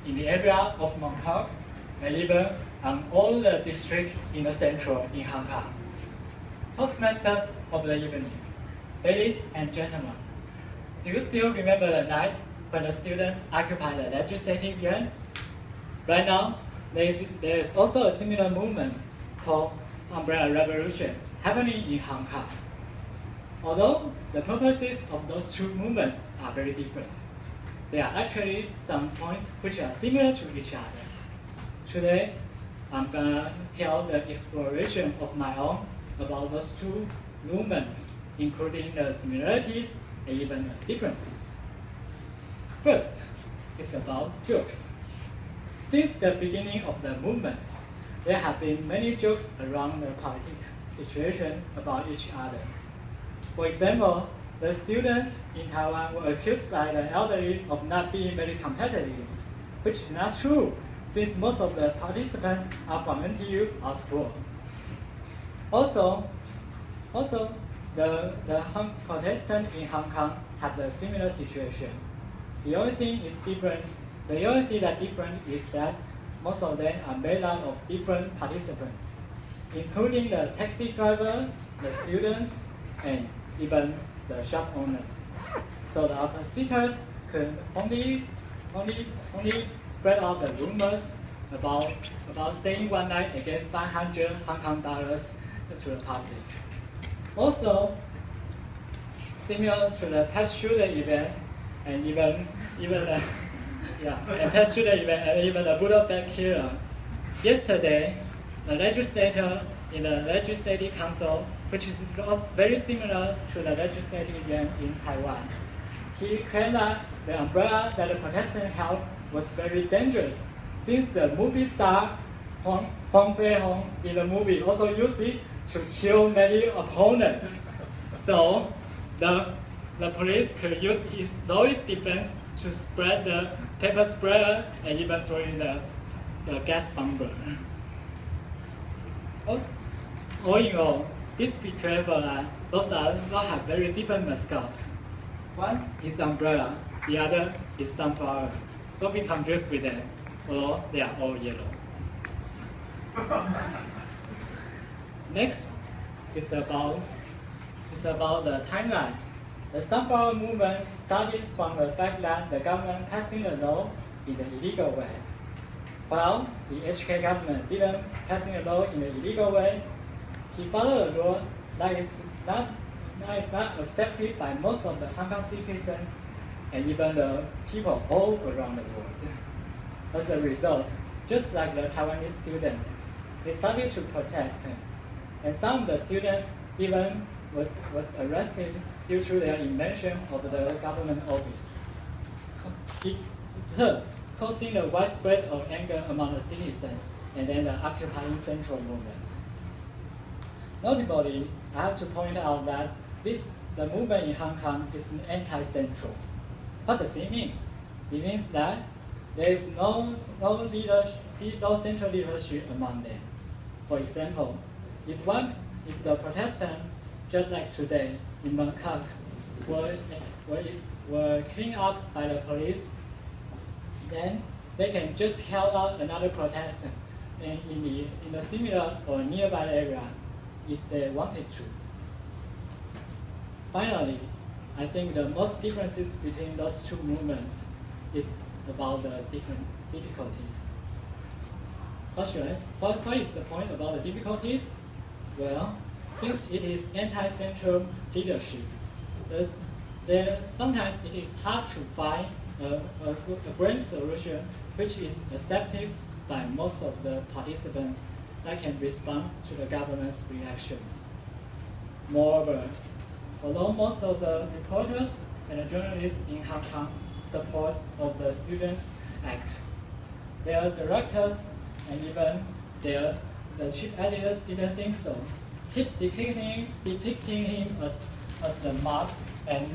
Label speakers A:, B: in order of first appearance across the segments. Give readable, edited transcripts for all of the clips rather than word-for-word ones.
A: in the area of Mong Kok, and even all the districts in the central in Hong Kong. Toastmasters of the evening, ladies and gentlemen, do you still remember the night when the students occupied the legislative yuan? Right now, there is also a similar movement called Umbrella Revolution happening in Hong Kong. Although the purposes of those two movements are very different, there are actually some points which are similar to each other. Today, I'm gonna tell the exploration of my own about those two movements, including the similarities and even the differences. First, it's about jokes. Since the beginning of the movements, there have been many jokes around the politics situation about each other. For example, the students in Taiwan were accused by the elderly of not being very competitive, which is not true, since most of the participants are from NTU or school. Also, the Protestants in Hong Kong have a similar situation. The only thing that different is that most of them are made up of different participants, including the taxi driver, the students, and even the shop owners. So the oppositors could only spread out the rumors about staying one night and get 500 Hong Kong dollars to the public. Also, similar to the past shooter event and even the past shooter event and even the Buddha bag killer. Yesterday, the legislator in the Legislative Council, which is very similar to the legislative event in Taiwan, he claimed that the umbrella that the Protestants held was very dangerous, since the movie star Huang Fei-hung in the movie also used it to kill many opponents. So the police could use its lowest defense to spread the pepper spray and even throw in the gas bomber. All in all, please be careful that those have very different mascots. One is umbrella, the other is sunflower. Don't be confused with them, although they are all yellow. Next, it's about the timeline. The sunflower movement started from the fact that the government passing a law in the illegal way. While the HK government didn't passing a law in the illegal way, he followed a law that is not accepted by most of the Hong Kong citizens and even the people all around the world. As a result, just like the Taiwanese students, they started to protest, and some of the students even was arrested due to their invention of the government office, thus causing a widespread of anger among the citizens and then the occupying central movement. Notably, I have to point out that the movement in Hong Kong is anti-central. What does it mean? It means that there is no central leadership among them. For example, if the Protestant, just like today in Bangkok, were cleaned up by the police, then they can just help out another Protestant in the similar or nearby area if they wanted to. Finally, I think the most differences between those two movements is about the different difficulties. What is the point about the difficulties? Well, since it is anti-central leadership, sometimes it is hard to find a grand solution which is accepted by most of the participants that can respond to the government's reactions. Moreover, although most of the reporters and the journalists in Hong Kong support of the Students' Act, their directors and even the chief editors didn't think so, keep depicting him as the mob and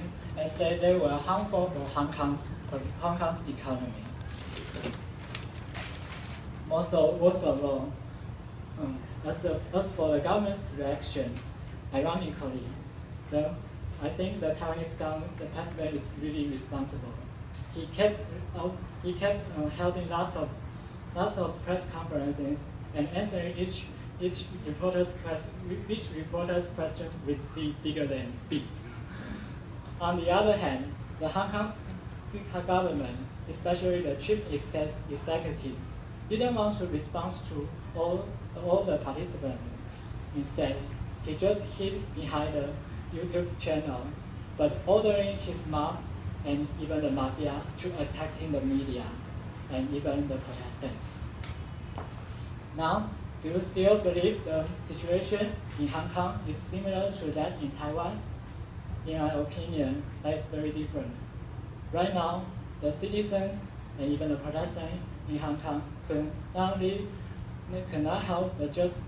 A: say they were harmful for Hong Kong's economy. Worst of all, as for the government's reaction, ironically, I think the Taiwanese government, the president is really responsible. he kept holding lots of press conferences and answering each reporter's question with C bigger than B. On the other hand, the Hong Kong government, especially the chief executive, didn't want to respond to all the participants. Instead, he just hid behind the YouTube channel, but ordering his mob and even the mafia to attacking the media and even the protestants. Now, do you still believe the situation in Hong Kong is similar to that in Taiwan? In my opinion, that is very different. Right now, the citizens and even the protestants in Hong Kong cannot help but just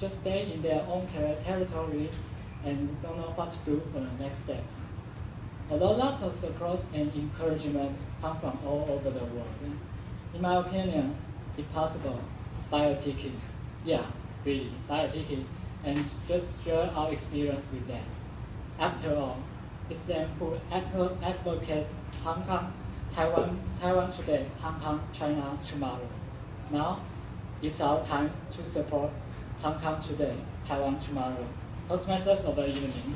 A: stay in their own territory and don't know what to do for the next step. Although lots of support and encouragement come from all over the world, in my opinion, if possible, buy a ticket. Yeah, really, buy a ticket and just share our experience with them. After all, it's them who advocate Hong Kong, Taiwan today, Hong Kong, China tomorrow. Now, it's our time to support Hong Kong today, Taiwan tomorrow. Toastmasters of the evening.